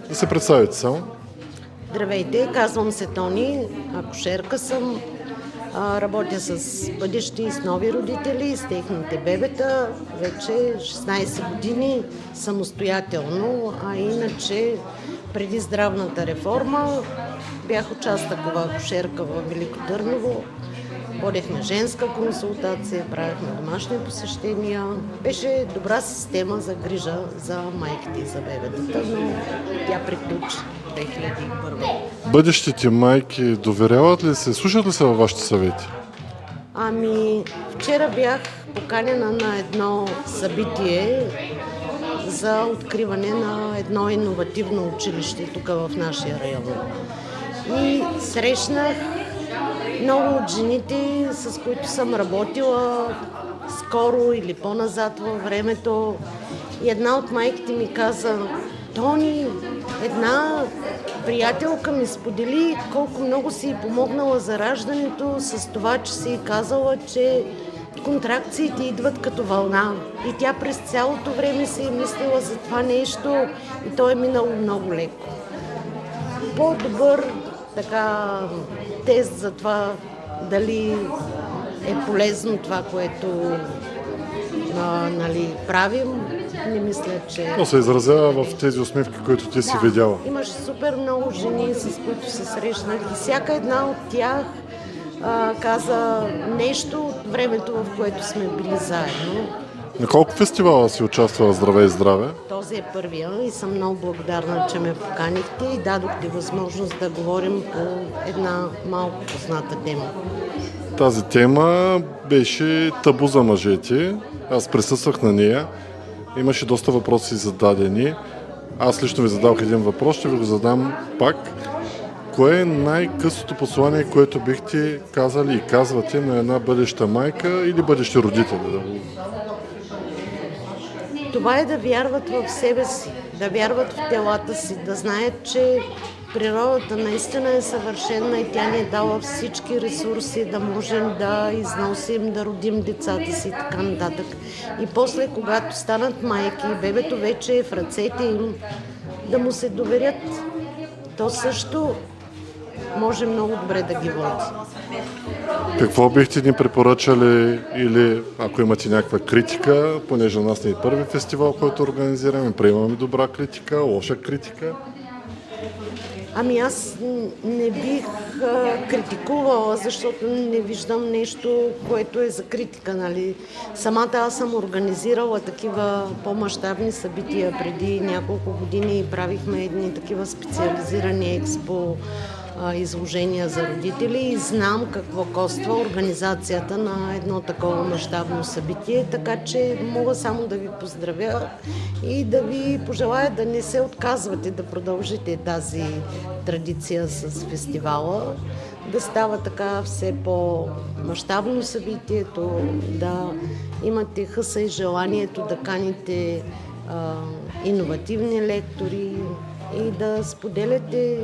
Да се представите само. Здравейте, казвам се Тони, акушерка съм. Работя с бъдещи и с нови родители, с техните бебета, вече 16 години самостоятелно, а иначе преди здравната реформа бях участъкова акушерка в Велико Търново. Водехме женска консултация, правихме домашни посещения. Беше добра система за грижа за майките и за бебетата, но тя приключи 2001. Бъдещите майки доверяват ли се, слушат ли се във вашите съвети? Вчера бях поканена на едно събитие за откриване на едно иновативно училище тук в нашия район. И срещнах много от жените, с които съм работила скоро или по-назад във времето. И една от майките ми каза: Тони, една приятелка ми сподели колко много си помогнала за раждането с това, че си казала, че контракциите идват като вълна. И тя през цялото време си е мислила за това нещо и то е минало много леко. По-добър тест за това дали е полезно това, което правим, не мисля, че... Но се изразява в тези усмивки, които ти си видяла. Имаше супер много жени, с които се срещнах и всяка една от тях каза нещо от времето, в което сме били заедно. На колко фестивала си участвала Здраве и здраве? Този е първия и съм много благодарна, че ме поканихте и дадохте възможност да говорим по една малко позната тема. Тази тема беше табу за мъжете. Аз присъствах на нея. Имаше доста въпроси зададени. Аз лично ви задавах един въпрос, ще ви го задам пак. Кое е най-късото послание, което бихте казали и казвате на една бъдеща майка или бъдещи родители? Това е да вярват в себе си, да вярват в телата си, да знаят, че природата наистина е съвършена и тя ни е дала всички ресурси да можем да износим, да родим децата си и така нататък. И после, когато станат майки, бебето вече е в ръцете им, да му се доверят. То също може много добре да ги води. Какво бихте ни препоръчали или ако имате някаква критика, понеже у нас не е първи фестивал, който организираме, приемаме добра критика, лоша критика? Аз не бих критикувала, защото не виждам нещо, което е за критика. Нали? Самата аз съм организирала такива по-мащабни събития преди няколко години и правихме едни такива специализирани експо изложения за родители и знам какво коства организацията на едно такова мащабно събитие, така че мога само да ви поздравя и да ви пожелая да не се отказвате, да продължите тази традиция с фестивала, да става така все по-мащабно събитието, да имате хъса и желанието да каните иновативни лектори и да споделяте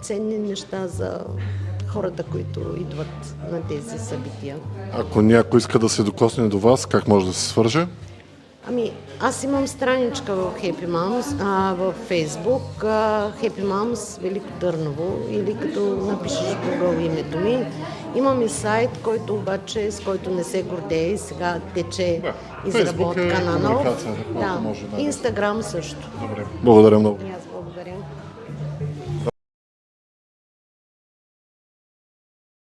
ценни неща за хората, които идват на тези събития. Ако някой иска да се докосне до вас, как може да се свърже? Аз имам страничка в Happy Moms, във Facebook, Happy Moms Велико Търново, или като напишеш в Google името ми. Имам и сайт, който обаче, с който не се гордея и сега тече изработка на нов. Инстаграм също. Добре. Благодаря много.